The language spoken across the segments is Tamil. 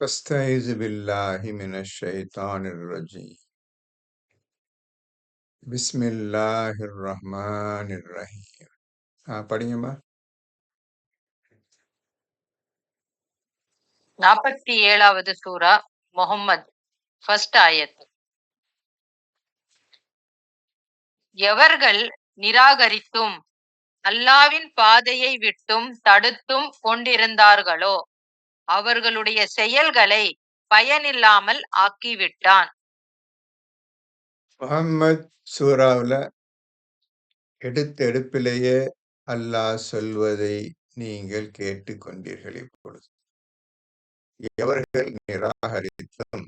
فاستعيذ بالله من الشيطان الرجيم بسم الله الرحمن الرحيم படிங்கம்மா. 47வது சூரா முஹம்மத். ஃபர்ஸ்ட் ஆயத். எவர்கள் நிராகரித்தும் அல்லாவின் பாதையை விட்டும் தடுத்தும் கொண்டிருந்தார்களோ அவர்களுடைய செயல்களை பயனில்லாமல் ஆக்கிவிட்டான். முஹம்மத் சூராவில் எடுத்த எடுப்பிலேயே அல்லாஹ் சொல்வதை நீங்கள் கேட்டுக்கொண்டீர்கள். இப்பொழுது எவர்கள் நிராகரித்தும்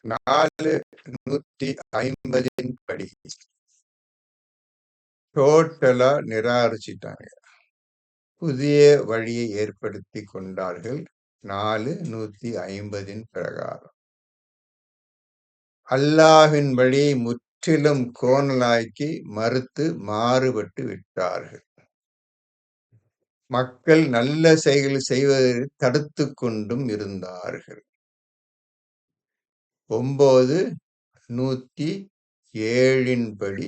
450 படி டோட்டலா நிராகரிச்சிட்டாங்க. புதிய வழியை ஏற்படுத்தி கொண்டார்கள். 450 பிரகாரம் அல்லாஹ்வின் வழியை முற்றிலும் கோணலாக்கி மறுத்து மாறுபட்டு விட்டார்கள். மக்கள் நல்ல செயல்கள் செய்வதை தடுத்து கொண்டும் இருந்தார்கள். 9:107 படி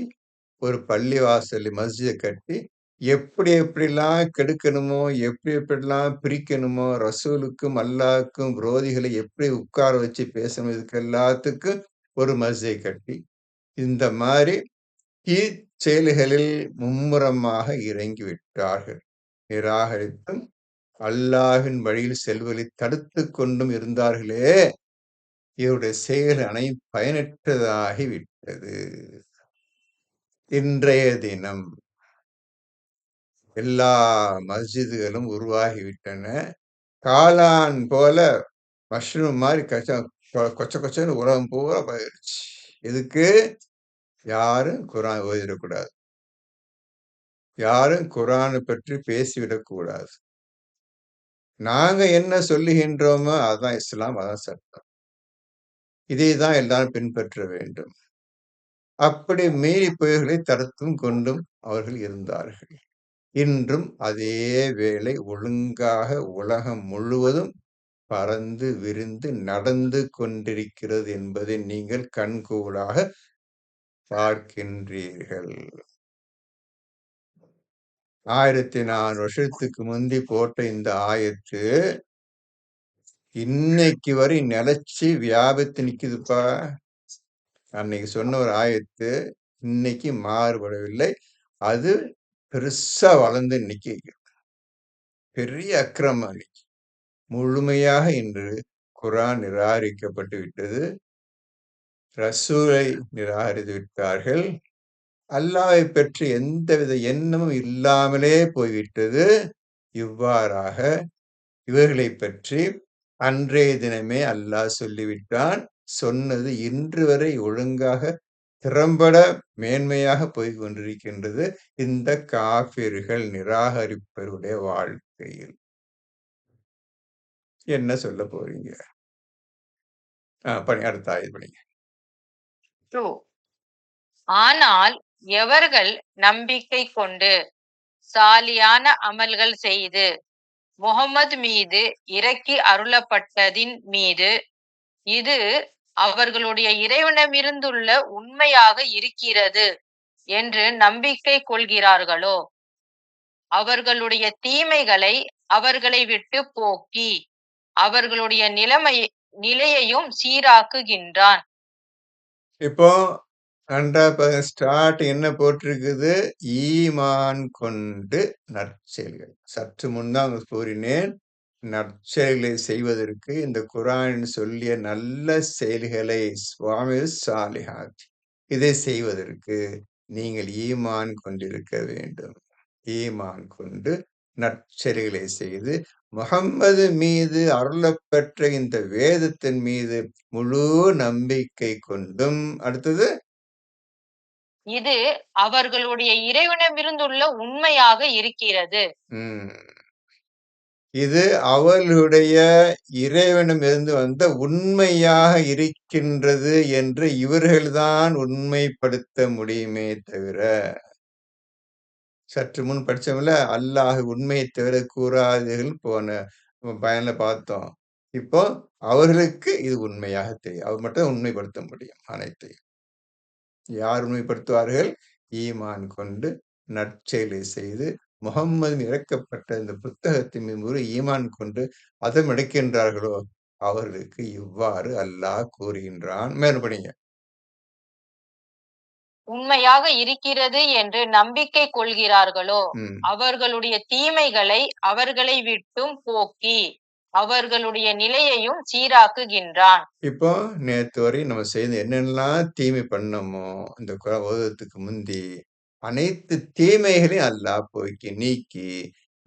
ஒரு பள்ளிவாசல் மஸ்ஜிதை கட்டி எப்படி எப்படிலாம் கெடுக்கணுமோ, எப்படி எப்படிலாம் பிரிக்கணுமோ, ரசூலுக்கும் அல்லாஹ்க்கும் விரோதிகளை எப்படி உட்கார வச்சு பேசணும், இதுக்கு எல்லாத்துக்கும் ஒரு மஸ்ஜிதை கட்டி இந்த மாதிரி செயல்களில் மும்முரமாக இறங்கி விட்டார்கள். நிராகரித்தும் அல்லாஹ்வின் வழியில் செல்வதை தடுத்து கொண்டும் இருந்தார்களே, இவருடைய செயல் அனைத்து பயனற்றதாகி விட்டது. இன்றைய தினம் எல்லா மஸ்ஜிதுகளும் உருவாகிவிட்டன. காளான் போல மஷ்ரூம் மாதிரி கொச்ச கொச்சன்னு உலகம் பூரா போயிருச்சு. இதுக்கு யாரும் குரான் ஓதிடக்கூடாது, யாரும் குரானை பற்றி பேசிவிடக்கூடாது. நாங்க என்ன சொல்லுகின்றோமோ அதான் இஸ்லாம், அதான் சட்டம், இதை தான் எல்லாரும் பின்பற்ற வேண்டும். அப்படி மீறி புயல்களை தடுத்தும் கொண்டும் அவர்கள் இருந்தார்கள். இன்றும் அதே வேளை ஒழுங்காக உலகம் முழுவதும் பறந்து விரிந்து நடந்து கொண்டிருக்கிறது என்பதை நீங்கள் கண்கூடாக பார்க்கின்றீர்கள். 1400 வருஷத்துக்கு முந்தி போட்ட இந்த ஆயத்து இன்னைக்கு வரை நிலைச்சு வியாபித்து நிக்குதுப்பா. அன்னைக்கு சொன்ன ஒரு ஆயத்து இன்னைக்கு மாறுபடவில்லை. அது பெருசா வளர்ந்து இன்னைக்கு பெரிய அக்கிரமம். அன்னைக்கு முழுமையாக இன்று குரான் நிராகரிக்கப்பட்டு விட்டது. ரசூலை நிராகரித்து விட்டார்கள். அல்லாஹ்வை பற்றி எந்தவித எண்ணமும் இல்லாமலே போய்விட்டது. இவ்வாறாக இவர்களை பற்றி அன்றைய தினமே அல்லாஹ் சொல்லிவிட்டான். சொன்னது இன்று வரை ஒழுங்காக திறம்பட மேன்மையாக போய் கொண்டிருக்கின்றது இந்த காபிர்கள் நிராகரிப்பவருடைய வாழ்க்கையில். என்ன சொல்ல போறீங்க? அடுத்த ஆயத் படிங்க. ஆனால் எவர்கள் நம்பிக்கை கொண்டு சாலியான அமல்கள் செய்து முஹம்மது மீது இறக்கி அருளப்பட்டதின் மீது இது அவர்களுடைய இறைவனமிருந்துள்ள உண்மையாக இருக்கிறது என்று நம்பிக்கை கொள்கிறார்களோ அவர்களுடைய தீமைகளை அவர்களை விட்டு போக்கி அவர்களுடைய நிலையையும் சீராக்குகின்றான். இப்போ ஸ்டார்ட் என்ன போட்டிருக்குது? ஈமான் கொண்டு நற்செயல்கள். சற்று முன்தான் கூறினேன், நற்செயல்களை செய்வதற்கு இந்த குர்ஆன் சொல்லிய நல்ல செயல்களை சுவாமி சாலிஹாத் இதை செய்வதற்கு நீங்கள் ஈமான் கொண்டிருக்க வேண்டும். ஈமான் கொண்டு நற்செயல்களை செய்து முஹம்மது மீது அருளப்பெற்ற இந்த வேதத்தின் மீது முழு நம்பிக்கை கொண்டும், அடுத்தது இது அவர்களுடைய இறைவனமிருந்துள்ள உண்மையாக இருக்கிறது. இது அவர்களுடைய இறைவனமிருந்து வந்த உண்மையாக இருக்கின்றது என்று இவர்கள்தான் உண்மைப்படுத்த முடியுமே தவிர, சற்று முன் படிச்சவங்கள அல்லாஹ் உண்மையை தவிர கூறாதீர்கள் போன பயன்ல பார்த்தோம். இப்போ அவர்களுக்கு இது உண்மையாக தெரியும். அவர் மட்டும் தான் உண்மைப்படுத்த முடியும் அனைத்தையும். யார் உண்மைப்படுத்துவார்கள்? ஈமான் கொண்டு நற்செயலை செய்து முஹம்மது இறக்கப்பட்ட இந்த புத்தகத்தின் மீது ஈமான் கொண்டு அதம் எடுக்கின்றார்களோ அவர்களுக்கு இவ்வாறு அல்லாஹ் கூறுகின்றான். மேலும் படிங்க. உண்மையாக இருக்கிறது என்று நம்பிக்கை கொள்கிறார்களோ ம். அவர்களுடைய தீமைகளை அவர்களை விட்டும் போக்கி அவர்களுடைய நிலையையும் சீராக்குகின்றான். இப்போ நேத்து வரை நம்ம செய்த என்னென்னலாம் தீமை பண்ணோமோ இந்த குரான் ஓதுறதுக்கு முந்தி அனைத்து தீமைகளையும் அல்லாஹ் போக்கி நீக்கி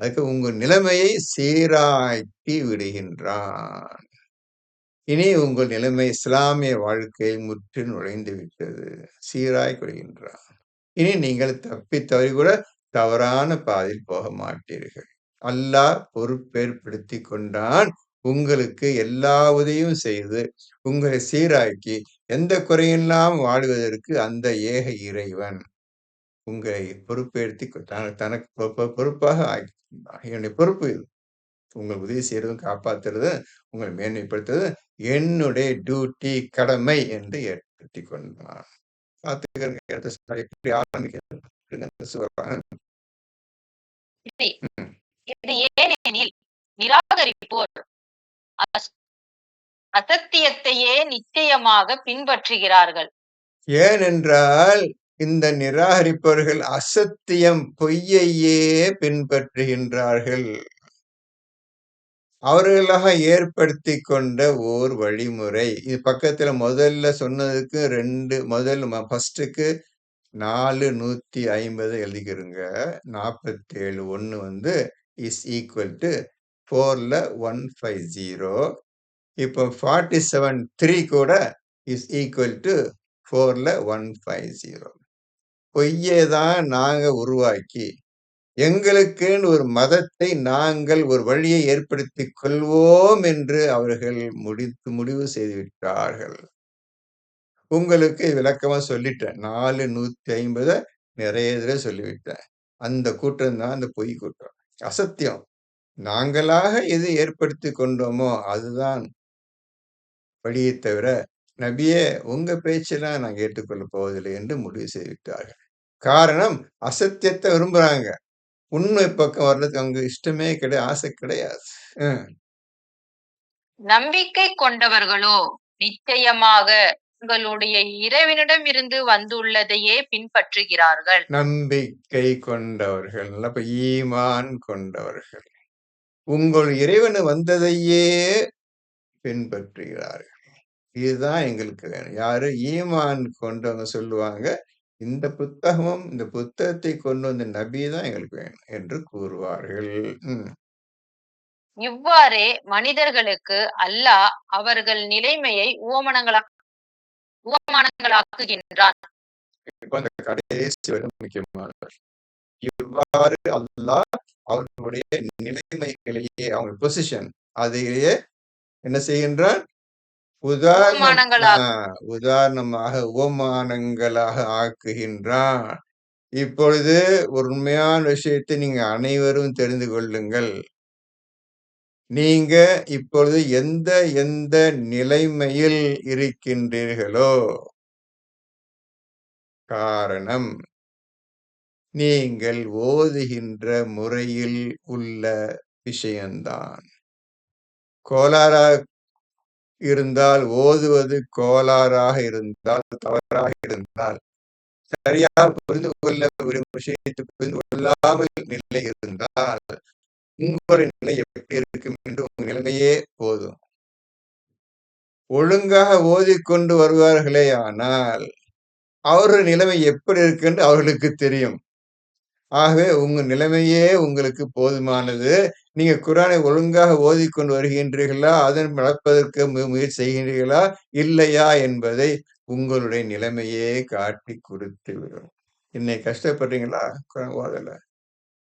அதுக்கு உங்க நிலைமையை சீராக்கி விடுகின்றான். இனி உங்கள் நிலைமை இஸ்லாமிய வாழ்க்கையில் முற்று நுழைந்து விட்டது. சீராய் கொள்கின்றான். இனி நீங்கள் தப்பி தவறி கூட தவறான பாதையில் போக மாட்டீர்கள். அல்லாஹ் பொறுப்பேற்படுத்திக் கொண்டான். உங்களுக்கு எல்லா உதவியும் செய்து உங்களை சீராக்கி எந்த குறையில்லாம் வாழுவதற்கு அந்த ஏக இறைவன் உங்களை பொறுப்பேற்று தனக்கு பொறுப்பாக ஆக்கினான். என்னுடைய பொறுப்பு இது. உங்களுக்கு உதவி செய்யறதும் காப்பாத்துறதும் உங்களை மேன்மைப்படுத்துறதும் என்னுடைய டியூட்டி கடமை என்று ஏற்படுத்திக் கொண்டான். பார்த்துக்கங்க அடுத்த slide எப்படி ஆரம்பிக்கிறது சொல்றாங்க. இது இது ஏனெனில் நிராகரிப்போர் அஸ்- அசத்தியத்தையே நிச்சயமாக பின்பற்றுகிறார்கள். ஏனென்றால் இந்த நிராகரிப்பவர்கள் அசத்தியம் பொய்யையே பின்பற்றுகின்றார்கள். அவர்களாக ஏற்படுத்திக் கொண்ட ஓர் வழிமுறை. இது பக்கத்துல முதல்ல சொன்னதுக்கு 2 முதல் ஃபர்ஸ்ட்டுக்கு 450 எழுதிக்கிறங்க. 47 1 வந்து இஸ் ஈக்குவல் டு 4ல 150. இப்போ 47 3 கூட இஸ் ஈக்குவல் டு 4ல 150. பொய்யை தான் நாங்க உருவாக்கி எங்களுக்குன்னு ஒரு மதத்தை நாங்கள் ஒரு வழியை ஏற்படுத்திக் கொள்வோம் என்று அவர்கள் முடிவு செய்து விட்டார்கள். உங்களுக்கு விளக்கமா சொல்லிட்டேன். 450 நிறைய தடவை சொல்லிவிட்டேன். அந்த கூட்டம் தான் அந்த பொய் கூட்டம். அசத்தியம். நாங்களாக எது ஏற்படுத்திக் கொண்டோமோ அதுதான் வழியை தவிர நபியே உங்க பேச்செல்லாம் நாங்க ஏற்றுக்கொள்ளப் போவதில்லை என்று முடிவு செய்து விட்டார்கள். காரணம் அசத்தியத்தை விரும்புறாங்க. உண்மை பக்கம் வர்றதுக்கு அவங்க இஷ்டமே கிடையாது, ஆசை கிடையாது. நம்பிக்கை கொண்டவர்களோ நிச்சயமாக உங்களுடைய இறைவனிடம் இருந்து வந்துள்ளதையே பின்பற்றுகிறார்கள். நம்பிக்கை கொண்டவர்கள் அப்ப ஈமான் கொண்டவர்கள் உங்கள் இறைவன் வந்ததையே பின்பற்றுகிறார்கள். இதுதான் எங்களுக்கு வேணும். யாரு ஈமான் கொண்டவங்க சொல்லுவாங்க இந்த புத்தகமும் இந்த புத்தகத்தை கொண்டு வந்த நபி தான் எங்களுக்கு வேணும் என்று கூறுவார்கள். இவ்வாறே மனிதர்களுக்கு அல்லாஹ் அவர்கள் நிலைமையை உவமானங்களாக்குகின்றான். இப்ப அந்த கடைசி வரை முக்கியமானவர். இவ்வாறு அல்லாஹ் அவர்களுடைய நிலைமைகளையே அவங்க பொசிஷன் அதையே என்ன செய்கின்றான்? உதாரணமாக உவமானங்களாக ஆக்குகின்றான். இப்பொழுது ஒரு உண்மையான விஷயத்தை நீங்க அனைவரும் தெரிந்து கொள்ளுங்கள். நீங்க இப்பொழுது எந்த எந்த நிலைமையில் இருக்கின்றீர்களோ காரணம் நீங்கள் ஓதுகின்ற முறையில் உள்ள விஷயம்தான். கோளாறா இருந்தால் ஓதுவது கோளாறாக இருந்தால் தவறாக இருந்தால் சரியாக புரிந்து கொள்ள ஒரு விஷயத்தை புரிந்து கொள்ளாமல் நிலை இருந்தால் உங்களுடைய நிலை எப்படி இருக்கும் என்று உங்க நிலைமையே போதும். ஒழுங்காக ஓதிக்கொண்டு வருவார்களே ஆனால் அவர்கள் நிலைமை எப்படி இருக்கு என்று அவர்களுக்கு தெரியும். ஆகவே உங்க நிலைமையே உங்களுக்கு போதுமானது. நீங்க குர்ஆனை ஒழுங்காக ஓதிக்கொண்டு வருகின்றீர்களா? அதன் நடப்பதற்கு முயற்சி செய்கின்றீர்களா? இல்லையா என்பதை உங்களுடைய நிலைமையே காட்டி கொடுத்து விடும். இன்னைக்கு கஷ்டப்படுறீங்களா? குர்ஆன் ஓதல.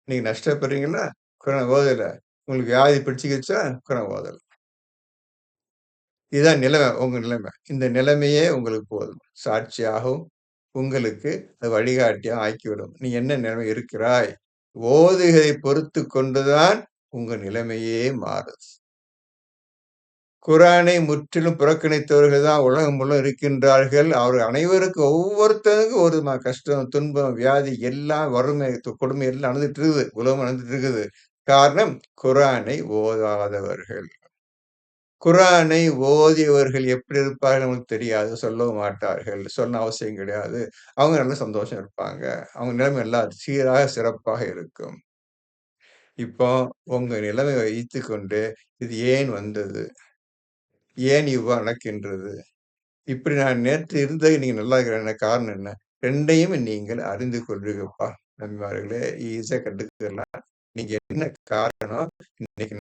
நீங்க நஷ்டப்படுறீங்களா? குர்ஆன் ஓதல. உங்களுக்கு வியாதி பிடிச்சுக்கிச்சா? குர்ஆன் ஓதல. இதுதான் நிலைமை, உங்க நிலைமை. இந்த நிலைமையே உங்களுக்கு போதும். சாட்சியாகவும் உங்களுக்கு அது வழிகாட்டியா ஆக்கிவிடும். நீ என்ன நிலைமை இருக்கிறாய்? ஓதுகை பொறுத்து கொண்டுதான் உங்க நிலைமையே மாறுது. குர்ஆனை முற்றிலும் புறக்கணித்தவர்கள் தான் உலகம் முழுவதும் இருக்கின்றார்கள். அவர்கள் அனைவருக்கும் ஒவ்வொருத்தருக்கும் ஒரு கஷ்டம், துன்பம், வியாதி எல்லாம் வறுமை, கொடுமை எல்லாம் நடந்துட்டு இருக்குது. உலகம் நடந்துட்டு இருக்குது. காரணம் குர்ஆனை ஓதாதவர்கள். குர்ஆனை ஓதியவர்கள் எப்படி இருப்பார்கள் நமக்கு தெரியாது. சொல்லவும் மாட்டார்கள். சொன்ன அவசியம் கிடையாது. அவங்க நல்ல சந்தோஷம் இருப்பாங்க. அவங்க நிலைமை எல்லாம் சீராக, சிறப்பாக இருக்கும். இப்போ உங்க நிலைமை வைத்துக்கொண்டு, இது ஏன் வந்தது? ஏன் இவ்வாறு நடக்கின்றது? இப்படி நான் நேற்று இருந்தது நீங்க நல்லா இருக்கிற காரணம் என்ன? 2யும் நீங்கள் அறிந்து கொள்வீங்கப்பா. நண்பர்களே, ஈஸியா கத்துக்கலாம். நீங்க என்ன காரணம்? இன்னைக்கு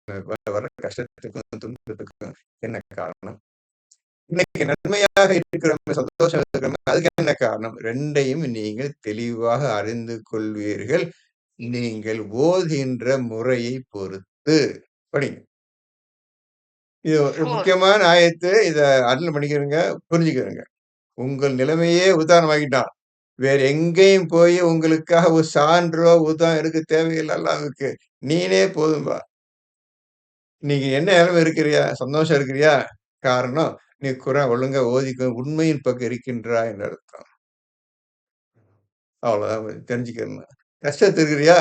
வர கஷ்டத்துக்கும், துன்பத்துக்கும் என்ன காரணம்? இன்னைக்கு நன்மையாக இருக்கிறோமே, சந்தோஷம் இருக்கிறோமே, அதுக்கு என்ன காரணம்? 2யும் நீங்கள் தெளிவாக அறிந்து கொள்வீர்கள். நீங்கள் ஓதுகின்ற முறையை பொறுத்து. படிங்க. இது ஒரு 4. முக்கியமான ஆயத்து. இத அட்டெண்ட் பண்ணிக்கிறங்க, புரிஞ்சுக்கிறங்க. உங்கள் நிலைமையே உதாரணமாக்கிட்டான். வேற எங்கேயும் போய் உங்களுக்காக ஒரு சான்றோ, உதாரணம் எடுக்க தேவையில்ல அல்லாஹ்வுக்கு. நீனே போதும்பா. நீங்க என்ன நிலைமை இருக்கிறியா? சந்தோஷம் இருக்கிறியா? காரணம், நீ குர்ஆன் ஒழுங்கா ஓதிக்கோ, உண்மையின் பக்கம் இருக்கின்றாய் என்று அர்த்தம். அவ்வளவுதான் தெரிஞ்சுக்கணும். கஷ்டத்துல இருக்கிறியா?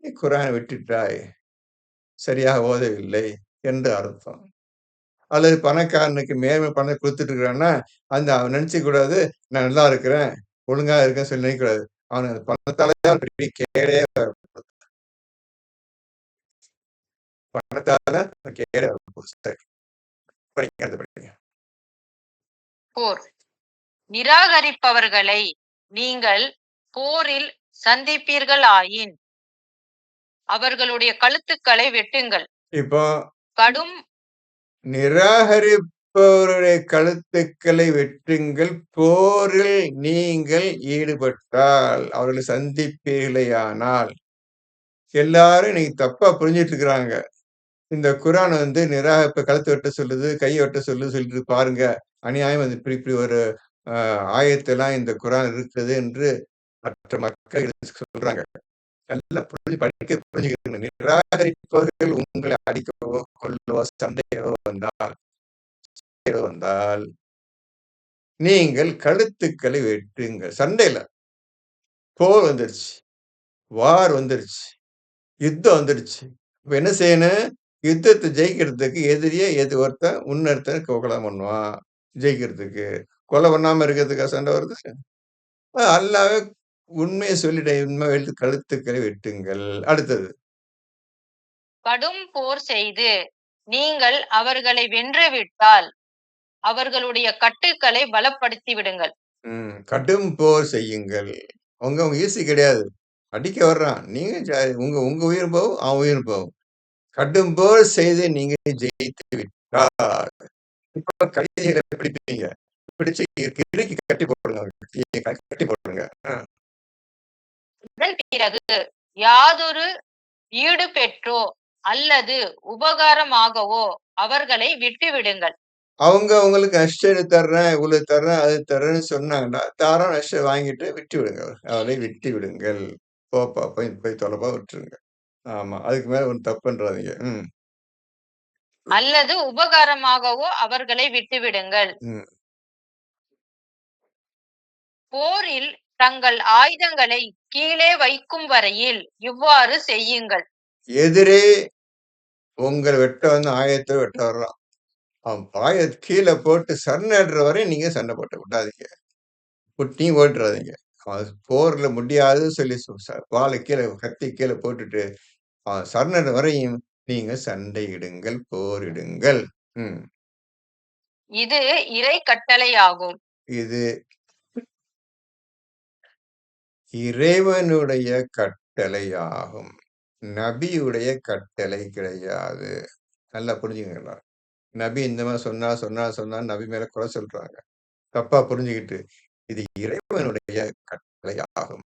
நீ குர்ஆனை விட்டுட்டாய். சரியாக ஓதவில்லை என்று அர்த்தம். அல்லது பணக்காரனுக்கு மேல பணம் குடுத்துட்டு இருக்கிறான்னா, அவன் நினைச்சுக்க கூடாது, நான் நல்லா இருக்கிறேன், ஒழுங்கா இருக்கேன்னு சொல்லி நினைக்கக்கூடாது. அவனுக்கு பணத்தால தான் பெரிய கேடே வரப்போகுது. பணத்தால தான் கேடே வரப்போகுது. சரி. படிங்க, அடுத்து படிங்க. 4. நிராகரிப்பவர்களை நீங்கள் போரில் சந்திப்பீர்களாயின் அவர்களுடைய கழுத்துக்களை வெட்டுங்கள். இப்போ கடும் நிராகரிப்பவருடைய கழுத்துக்களை வெட்டுங்கள். போரில் நீங்கள் ஈடுபட்டால், அவர்களை சந்திப்பீர்களேயானால், எல்லாரும் இன்னைக்கு தப்பா புரிஞ்சுட்டு இருக்கிறாங்க. இந்த குர்ஆன் இப்ப கழுத்த வெட்ட சொல்லுது, கைய வெட்ட சொல்லுது சொல்லிட்டு பாருங்க. அநியாயம் இப்படி இப்படி ஒரு ஆயத்தெல்லாம் இந்த குர்ஆன் இருக்குது என்று மற்ற மக்கள் எடுத்து சொல்றாங்க. நல்லா புரிஞ்சுக்கணும். நிராகரிப்பவர்கள் உங்களை அடிக்கவோ, கொல்லவோ, சண்டையிடவோ வந்தால் நீங்கள் கழுத்துக்களை வெட்டுங்கள். சண்டையில போர் வந்துருச்சு, வார் வந்துருச்சு, யுத்தம் வந்துருச்சு. இப்ப என்ன செய்யணும்? யுத்தத்தை ஜெயிக்கிறதுக்கு எதிரியே ஒருத்தன் இன்னொருத்தன் கொலை பண்ணுவான். ஜெயிக்கிறதுக்கு. கொலை பண்ணாம இருக்கிறதுக்கா சண்டை வருது? அல்லாஹ்வே உண்மைய சொல்லிட்டேன். உண்மை கழுத்துக்களை வெட்டுங்கள். அடுத்தது. கடும் போர் செய்து நீங்கள் அவர்களை வென்றுவிட்டால் அவர்களுடைய கட்டுக்களை பலப்படுத்தி விடுங்கள். கடும் போர் செய்யுங்கள். அவங்க ஈஸி கிடையாது. அடிக்க வர்றான். நீங்க உங்க உங்க உயிர் போகும், அவன் உயிர் போகும். கடும் போர் செய்து நீங்க ஜெயித்து விட்டால், இப்ப கைதிகளை பிடிப்பீங்க. பிடிச்சு இறுக்கி கட்டி போடுங்க. கட்டி போடுங்க. அதன் பிறகு யாதொரு ஈடு பெற்றோ அல்லது உபகாரமாகவோ அவர்களை விட்டுவிடுங்கள். அவங்க உங்களுக்கு நஷ்டம் தர்றேன், இவ்வளவு தர்றேன், அது தர்றேன்னு சொன்னாங்கன்னா, தாராள நஷ்டம் வாங்கிட்டு விட்டு விடுங்க. அவரை விட்டு விடுங்கள். போப்பா, போய் போய் தொலைப்பா விட்டுருங்க. ஆமா. அதுக்கு மேல ஒண்ணும் தப்புன்றாதீங்க. அல்லது உபகாரமாகவோ அவர்களை விட்டுவிடுங்கள். போரில் தங்கள் ஆயுதங்களை கீழே வைக்கும் வரையில் இவ்வாறு செய்யுங்கள். எதிரே உங்கள் வெட்ட ஆயத்தை வெட்ட வர்றான். அவன் கீழே போட்டு சரணடுற வரை நீங்க சண்டை போட்ட விடாதீங்க. குட்டியும் ஓட்டுறாதீங்க. அவன் போர்ல முடியாதுன்னு சொல்லி வாழை கீழே கத்தி கீழே போட்டுட்டு சரணட வரையும் நீங்க சண்டையிடுங்கள், போரிடுங்கள். இது இறை கட்டளையாகும். இது இறைவனுடைய கட்டளையாகும். நபியுடைய கட்டளை கிடையாது. நல்லா புரிஞ்சுக்கங்களா? நபி இந்த மாதிரி சொன்னா நபி மேல குறை சொல்றாங்க. தப்பா புரிஞ்சுக்கிட்டு இது இறைவனுடைய கட்டளையாகும்.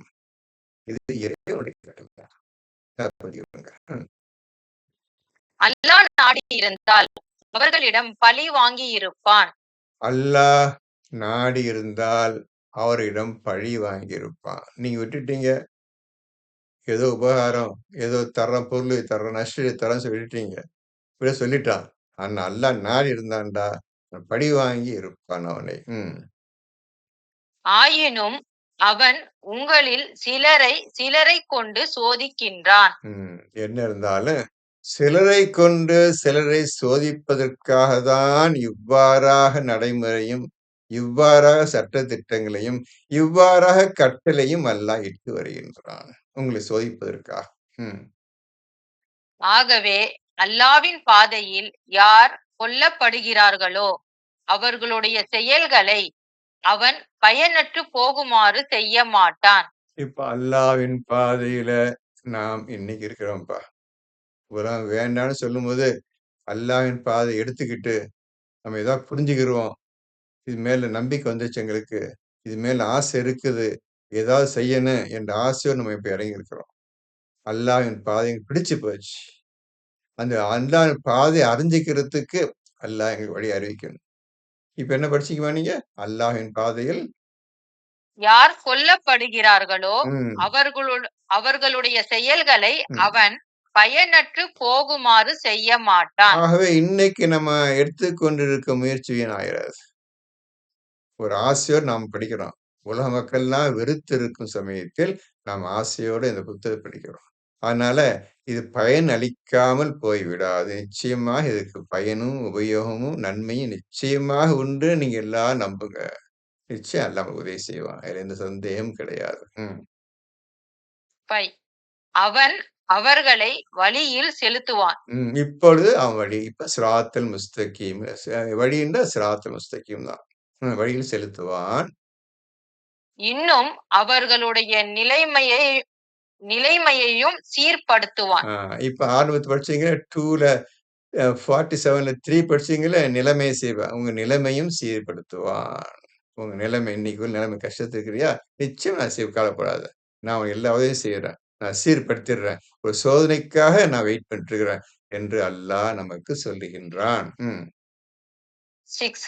இது இறைவனுடைய கட்டளை. புரிஞ்சுக்கோங்க. அல்லாஹ் நாடி இருந்தால் அவர்களிடம் பழி வாங்கி இருப்பான். அல்லாஹ் நாடி இருந்தால் அவரிடம் பழி வாங்கியிருப்பான். நீங்க விட்டுட்டீங்க. ஏதோ உபகாரம், ஏதோ தர்றேன் பொருள் தர்றேன், நஷ்ட தர்றேன்னு சொல்லிட்டீங்க. இப்படியே சொல்லிட்டான். ஆனா அல்லாஹ் நாடி இருந்தான்டா, பழி வாங்கி இருப்பான் அவனை. ஆயினும் அவன் உங்களில் சிலரைக் கொண்டு சோதிக்கின்றான். என்ன இருந்தாலும், சிலரைக் கொண்டு சிலரை சோதிப்பதற்காக தான் இவ்வாறாக நடைமுறையும், இவ்வாறாக சட்ட திட்டங்களையும், இவ்வாறாக கட்டளையும் அல்லாஹ் இட்டு வருகின்றான். உங்களை சோதிப்பதற்காக. ம். ஆகவே அல்லாவின் பாதையில் யார் கொல்லப்படுகிறார்களோ அவர்களுடைய செயல்களை அவன் பயனற்றுப் போகுமாறு செய்ய மாட்டான். இப்ப அல்லாஹ்வின் பாதையில நாம் இன்னைக்கு இருக்கிறோம்ப்பா. உலகம் வேண்டான்னு சொல்லும்போது, அல்லாஹ்வின் பாதைய எடுத்துக்கிட்டு, நம்ம ஏதாவது புரிஞ்சுக்கிருவோம். இது மேல நம்பிக்கை வந்துருச்சு எங்களுக்கு. இது மேல ஆசை இருக்குது. ஏதாவது செய்யணும் என்ற ஆசையோடு நம்ம இப்ப இறங்கியிருக்கிறோம். அல்லாஹ்வின் பாதை பிடிச்சு போச்சு. அந்த அல்லாஹ்வின் பாதைய அறிஞ்சுக்கிறதுக்கு அல்லாஹ் எங்களுக்கு வழி அறிவிக்கணும். இப்ப என்ன படிச்சீங்கம்மா நீங்க? அல்லாஹ்வின் பாதையில் யார் கொல்லப்படுகிறார்களோ ம், அவர்களுடைய செயல்களை ம். அவன் பயனற்றுப் போகுமாறு செய்ய மாட்டான். ஆகவே இன்னைக்கு நம்ம எடுத்துக்கொண்டிருக்க முயற்சி வீணாயிராது. ஒரு ஆசையோடு நாம் படிக்கிறோம். உலக மக்கள்லாம் வெறுத்து இருக்கும் சமயத்தில், நாம் ஆசையோடு இந்த புத்தகத்த படிக்கிறோம். அதனால இது பயன் அளிக்காமல் போய்விடாது. நிச்சயமாக இதுக்கு பயனும், உபயோகமும், நன்மையும் நிச்சயமாக உண்டு. நீங்க எல்லாரும் நம்புங்க. நிச்சயம் அல்லாஹ் நமக்கு உதவி செய்வான். அதுல எந்த சந்தேகமும் கிடையாது. ம். 5. அவன் அவர்களை வழியில் செலுத்துவான். இப்பொழுது அவன் வழி. இப்ப சிராத்தல் முஸ்தகீம். வழின்னா சிராத்தல் முஸ்தகீம் தான். வழியில் செலுத்துவான். இன்னும் அவர்களுடைய நிலைமையையும் சீர்படுத்துவான். இப்ப ஆரம்பத்துல படிச்சீங்க 2ல 47ல 3 படிச்சீங்கல்ல, நிலைமையை செய்வான். உங்க நிலைமையும் சீர்படுத்துவான். உங்க நிலைமை இன்னைக்கு உள்ள நிலைமை கஷ்டத்துல இருக்கிறியா? நிச்சயம் நான் கவலைப்படாத. நான் உனக்கு எல்லா உதவியும் செய்றேன். நான் சீர்படுத்திடுறேன். ஒரு சோதனைக்காக நான் வெயிட் பண்ணிட்டு இருக்கிறேன் என்று அல்லாஹ் நமக்கு சொல்லுகின்றான். 6.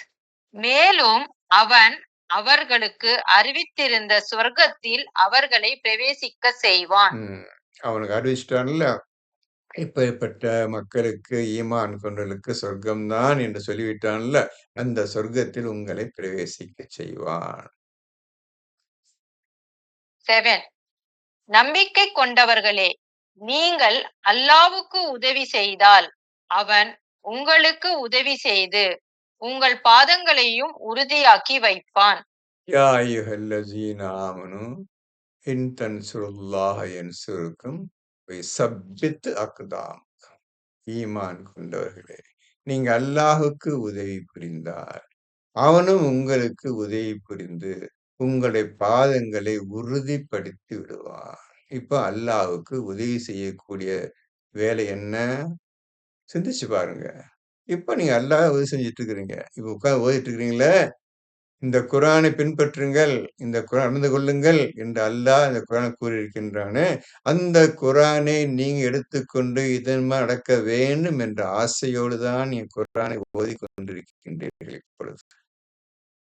மேலும் அவன் அவர்களுக்கு அறிவித்திருந்த சொர்க்கத்தில் அவர்களை பிரவேசிக்க செய்வான். ம். அவனுக்கு அறிவிச்சுட்டான்ல, இப்படிப்பட்ட மக்களுக்கு ஈமான் கொண்டவர்களுக்கு சொர்க்கம் தான் என்று சொல்லிவிட்டான்ல, அந்த சொர்க்கத்தில் உங்களை பிரவேசிக்கச் செய்வான். 7. நம்பிக்கை கொண்டவர்களே, நீங்கள் அல்லாவுக்கு உதவி செய்தால் அவன் உங்களுக்கு உதவி செய்து உங்கள் பாதங்களையும் உறுதியாக்கி வைப்பான். யா அய்யுஹல்லஸீன ஆமனூ இன் தன்சுருல்லாஹ யன்சுருக்கும் வயுஸப்பித் அக்தாமக்கும். ஈமான் கொண்டவர்களே, நீங்க அல்லாஹ்வுக்கு உதவி புரிந்தால், அவனும் உங்களுக்கு உதவி புரிந்து, உங்களுடைய பாதங்களை உறுதிப்படுத்தி விடுவான். இப்ப அல்லாஹ்வுக்கு உதவி செய்யக்கூடிய வேலை என்ன? சிந்திச்சு பாருங்க. இப்ப நீங்க அல்லாஹ் உதவி செஞ்சுட்டு இருக்கிறீங்க. இப்ப உட்கார்ந்து ஓதிட்டு இருக்கிறீங்கல்ல, இந்த குர்ஆனை பின்பற்றுங்கள், இந்த குர்ஆன் நடந்து கொள்ளுங்கள் என்று அல்லாஹ் இந்த குர்ஆன்ல கூறியிருக்கின்றானே, அந்த குர்ஆனை நீங்க எடுத்துக்கொண்டு இதன்மா நடக்க வேண்டும் என்ற ஆசையோடு தான் நீங்க குர்ஆனை ஓதிக் கொண்டிருக்கின்றீர்கள் இப்பொழுது.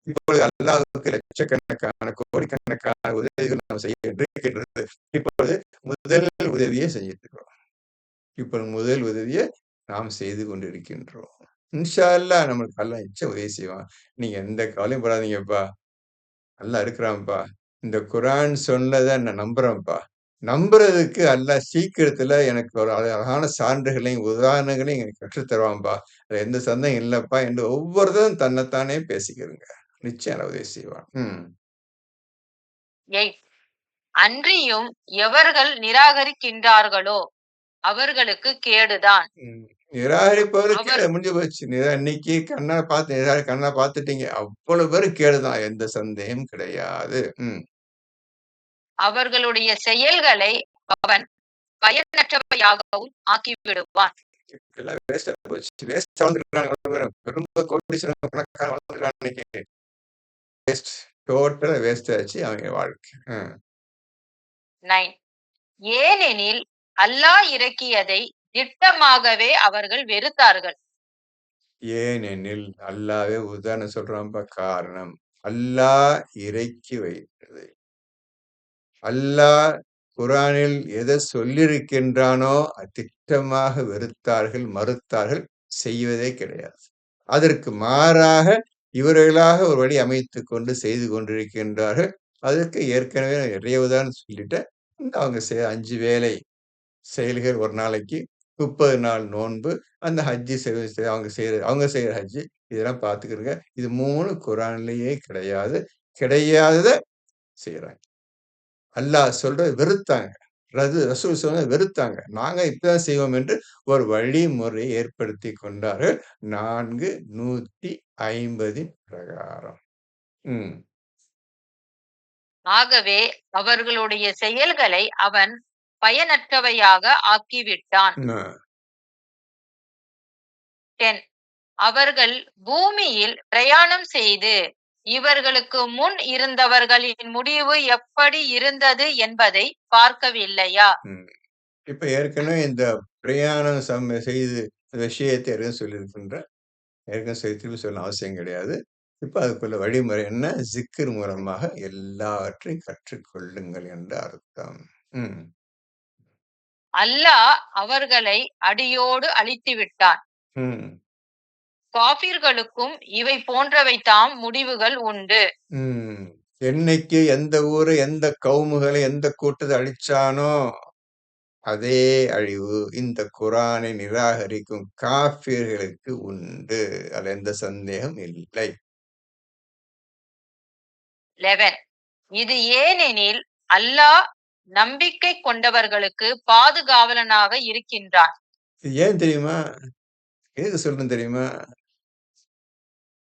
இப்பொழுது அல்லாஹ்வுக்கு லட்சக்கணக்கான, கோடிக்கணக்கான உதவிகள் நாம் செய்ய இருக்கின்றது. இப்பொழுது முதல் உதவியை செஞ்சுட்டு இருக்கிறோம். இப்ப முதல் உதவிய நாம் செய்து கொண்டிருக்கின்றோம். இன்ஷா அல்லாஹ் நம்மளுக்கு அல்லாஹ் நிச்சயம் உதவி செய்வான். நீங்க எந்த கவலையும் படாதீங்கப்பா. அல்லாஹ் இருக்கிறான்ப்பா. இந்த குர்ஆன் சொன்னத நான் நம்புறேன்ப்பா. நம்புறதுக்கு அல்லாஹ் சீக்கிரத்துல எனக்கு ஒரு அழகான சான்றுகளையும், உதாரணங்களையும் எனக்கு கற்றுத் தருவான்பா. அதுல எந்த சந்தேகம் இல்லப்பா என்று ஒவ்வொருத்தரும் தன்னைத்தானே பேசிக்கிருங்க. நிச்சயம் அல்லாஹ் உதவி செய்வான். 8. அன்றியும் எவர்கள் நிராகரிக்கின்றார்களோ அவர்களுக்கு கேடுதான். ம். நிராகரிப்பவருக்கு அவர் முடிஞ்சு போச்சு. இன்னைக்கு கண்ணால பார்த்துட்டீங்க. அவ்வளவு பேரு கேடுதான். எந்த சந்தேகமும் கிடையாது. அவர்களுடைய செயல்களை அவன் பயனற்றவையாகவும் ஆக்கிவிடுவான். எல்லாம் வேஸ்ட்டா போச்சு. வேஸ்ட்டா வாழ்ந்துருக்காங்க அவ்வளவு பேரும். ரொம்ப கோடீஸ்வரன் பணக்காரன் வாழ்ந்துருக்கான் இன்னைக்கு. வேஸ்ட். டோட்டலா வேஸ்ட் ஆச்சு அவங்க வாழ்க்கை. 9. ஏனெனில் அல்லாஹ் இறக்கியதை திட்டமாகவே அவர்கள் வெறுத்தார்கள். ஏனெனில் அல்லாஹ்வே உதாரணம் சொல்றான்ப்பா காரணம். அல்லாஹ் இறக்கி வைத்தது. அல்லாஹ் குர்ஆனில் எதை சொல்லியிருக்கின்றானோ, திட்டமாக வெறுத்தார்கள், மறுத்தார்கள், செய்வதே கிடையாது. அதற்கு மாறாக இவர்களாக ஒரு வழி அமைத்துக் கொண்டு செய்து கொண்டிருக்கின்றார்கள். அதற்கு ஏற்கனவே நான் நிறைய உதாரணம் சொல்லிட்டேன். அவங்க 5 வேளை செயல்கள் ஒரு நாளைக்கு, 30 நாள் நோன்பு, அந்த ஹஜ்ஜி அவங்க செய்ற ஹஜ்ஜி, இதெல்லாம் பார்த்துக்கிருங்க. இது 3 குர்ஆன்லயே கிடையாது. கிடையாதத செய்றாங்க. அல்லாஹ் சொல்றத வெறுத்தாங்க. ரசூல் சொன்னத வெறுத்தாங்க. நாங்க இப்படிதான் செய்வோம் என்று ஒரு வழிமுறையை ஏற்படுத்திக் கொண்டார்கள். 450 பிரகாரம். ம். ஆகவே அவர்களுடைய செயல்களை அவன் பயனற்றவையாக ஆக்கிவிட்டான். அ. 10. அவர்கள் பூமியில் பிரயாணம் செய்து இவர்களுக்கு முன் இருந்தவர்களின் முடிவு எப்படி இருந்தது என்பதை பார்க்கவில்லையா? ம். இப்ப ஏற்கனவே இந்த பிரயாணம் செய்து விஷயத்தை ஏற்கனவே சொல்லியிருக்கின்றேன். ஏற்கனவே திருப்பி சொல்ல அவசியம் கிடையாது. இப்ப அதுக்குள்ள வழிமுறை என்ன? ஜிக்ர் மூலமாக எல்லாவற்றையும் கற்றுக்கொள்ளுங்கள் என்று அர்த்தம். ம். அல்லாஹ் அவர்களை அடியோடு அழித்து விட்டான். ம். காபிர்களுக்கும் இவை போன்றவைதாம் முடிவுகள் உண்டு. ம். என்னைக்கு எந்த ஊரு, எந்த கவுமுகளை, எந்த கூட்டத்தை அழிச்சானோ, அதே அழிவு இந்த குர்ஆனை நிராகரிக்கும் காஃபிர்களுக்கு உண்டு. அதுல எந்த சந்தேகம் இல்லை. 11. இது ஏனெனில் அல்லாஹ் நம்பிக்கை கொண்டவர்களுக்கு பாதுகாவலனாக இருக்கின்றான். இது ஏன் தெரியுமா? எதுக்கு சொல்றேன் தெரியுமா?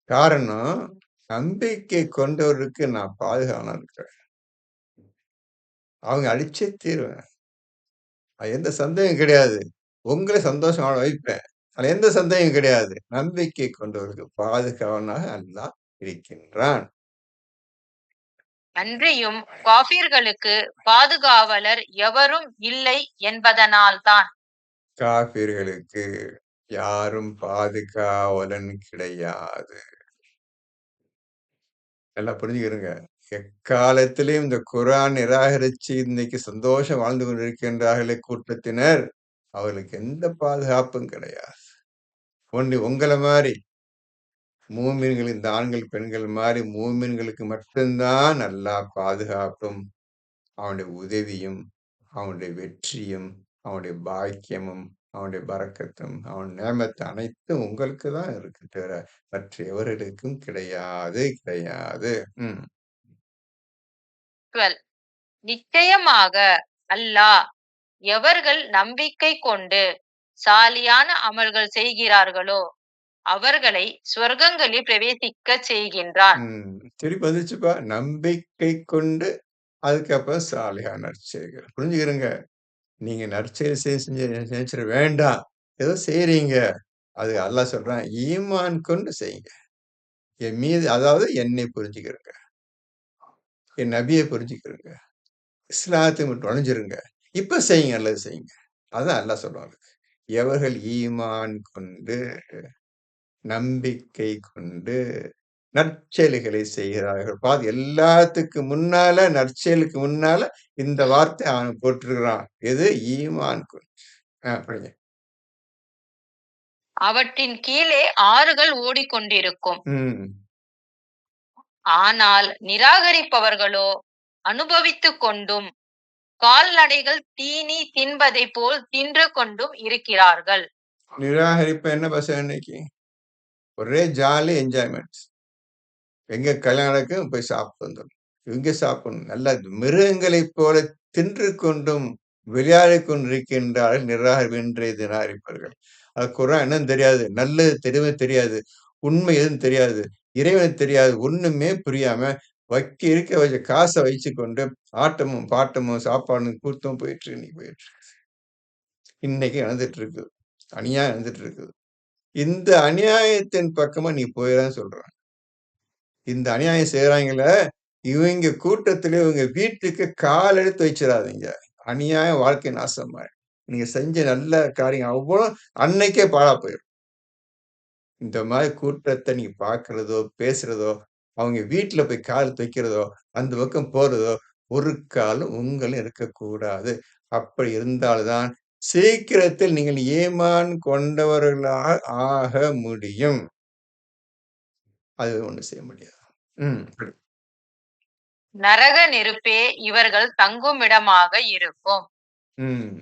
காரணம், நம்பிக்கை கொண்டவருக்கு நான் பாதுகாவலனா இருக்கிறேன். அவங்க அழிச்சே தீருவேன். அது எந்த சந்தேகம் கிடையாது. உங்கள சந்தோஷமா வாழ வைப்பேன். அதுல எந்த சந்தேகம் கிடையாது. நம்பிக்கை கொண்டவருக்கு பாதுகாவலனாக அல்லாஹ் இருக்கின்றான். அன்றியும் காபிர்களுக்கு பாதுகாவலர் எவரும் இல்லை என்பதனால்தான் காபிர்களுக்கு யாரும் பாதுகாவலன் கிடையாது. நல்லா புரிஞ்சுக்கிருங்க. எக்காலத்திலும் இந்த குர்ஆன் நிராகரிச்சு இன்னைக்கு சந்தோஷம் வாழ்ந்து கொண்டிருக்கின்றார்களே கூட்டத்தினர், அவர்களுக்கு எந்த பாதுகாப்பும் கிடையாது. ஒண்ணு உங்கள மாரி மூமின்கள் இந்த ஆண்கள், பெண்கள் மாரி மூமின்களுக்கு மட்டும்தான் அல்லாஹ் பாதுகாப்பும், அவனுடைய உதவியும், அவனுடைய வெற்றியும், அவனுடைய பாக்கியமும், அவனுடைய பரக்கத்தும், அவன் நேமத்து அனைத்தும் உங்களுக்கு தான் இருக்கு தவிர, மற்ற எவர்களுக்கும் கிடையாது, கிடையாது. ம். 12. நிச்சயமாக அல்லாஹ் எவர்கள் நம்பிக்கை கொண்டு சாலியான அமல்கள் செய்கிறார்களோ அவர்களை சொர்க்கங்களில் பிரவேசிக்க செய்கின்றான். ம். திருப்பி வந்துருச்சுப்பா. நம்பிக்கை கொண்டு அதுக்கப்புறம் சாலிஹா நற்செயல்கள். புரிஞ்சுக்கிருங்க. நீங்க நற்செயல் செஞ்சிட வேண்டாம். ஏதோ செய்றீங்க. அது அல்லாஹ் சொல்றான், ஈமான் கொண்டு செய்யுங்க. என் மீது அதாவது என்னை புரிஞ்சுக்கிருங்க. என் நபிய புரிஞ்சுக்கிருங்க. இஸ்லாத்தை மட்டும் நுழைஞ்சிருங்க. இப்ப செய்யுங்க, நல்லது செய்யுங்க. அதான் அல்லாஹ் சொல்றான். எவர்கள் ஈமான் கொண்டு, நம்பிக்கை கொண்டு நற்செயல்களை செய்கிறார்கள். எல்லாத்துக்கு முன்னால நற்செயலுக்கு முன்னால இந்த வார்த்தை அவன் போட்டிருக்கிறான். எது? ஈமான் கொண்டு. படிங்க. அவற்றின் கீழே ஆறுகள் ஓடிக்கொண்டிருக்கும். ம். ஆனால் நிராகரிப்பவர்களோ அனுபவித்துக் கொண்டும் கால்நடைகள் தீனி தின்பதை போல் தின்று கொண்டும் இருக்கிறார்கள். நிராகரிப்பு என்ன பசங்க இன்னைக்கு? ஒரே ஜாலி என்ஜாய்மெண்ட். எங்க கல்யாணம் நடக்கும் போய் சாப்பிட்டு வந்துடணும். இங்க சாப்பிடணும். நல்ல மிருகங்களைப் போல தின்று கொண்டும் விளையாடிக் கொண்டிருக்கின்றார்கள் இன்றைய நிராகரிப்பவர்கள். அது குர்ஆன் என்னன்னு தெரியாது. நல்லது தெரியவே தெரியாது. உண்மை எதுன்னு தெரியாது. இறைவனுக்கு தெரியாது. ஒண்ணுமே புரியாம இருக்க வச்ச காச வைச்சுக்கொண்டு ஆட்டமும், பாட்டமும், சாப்பாடும், கூத்தும் போயிட்டு இன்னைக்கு நடந்துட்டு இருக்கு. அநியாயம் நடந்துட்டு இருக்குது. இந்த அநியாயத்தின் பக்கமா நீ போயிடான்னு சொல்றான். இந்த அநியாயம் செய்றாங்கல்ல, இவங்க கூட்டத்திலே இவங்க வீட்டுக்கு கால் எடுத்து வச்சிராதீங்க. அநியாயம் வாழ்க்கை நாசமாயிரும். நீங்க செஞ்ச நல்ல காரியம் அவ்வளோ அன்னைக்கே பாழா போயிரும். இந்த மாரி கூட்டத்த நீங்க பார்க்கிறதோ, பேசுறதோ, அவங்க வீட்ல போய் கால் எடுத்து வைக்கிறதோ, அந்த பக்கம் போறதோ, ஒரு காலும் உங்களும் இருக்கக்கூடாது. அப்படி இருந்தால்தான் சீக்கிரத்தில் நீங்கள் ஈமான் கொண்டவர்களாக ஆக முடியும். அது ஒண்ணும் செய்ய முடியாது. ம். நரக நெருப்பே இவர்கள் தங்குமிடமாக இருக்கும். ம்.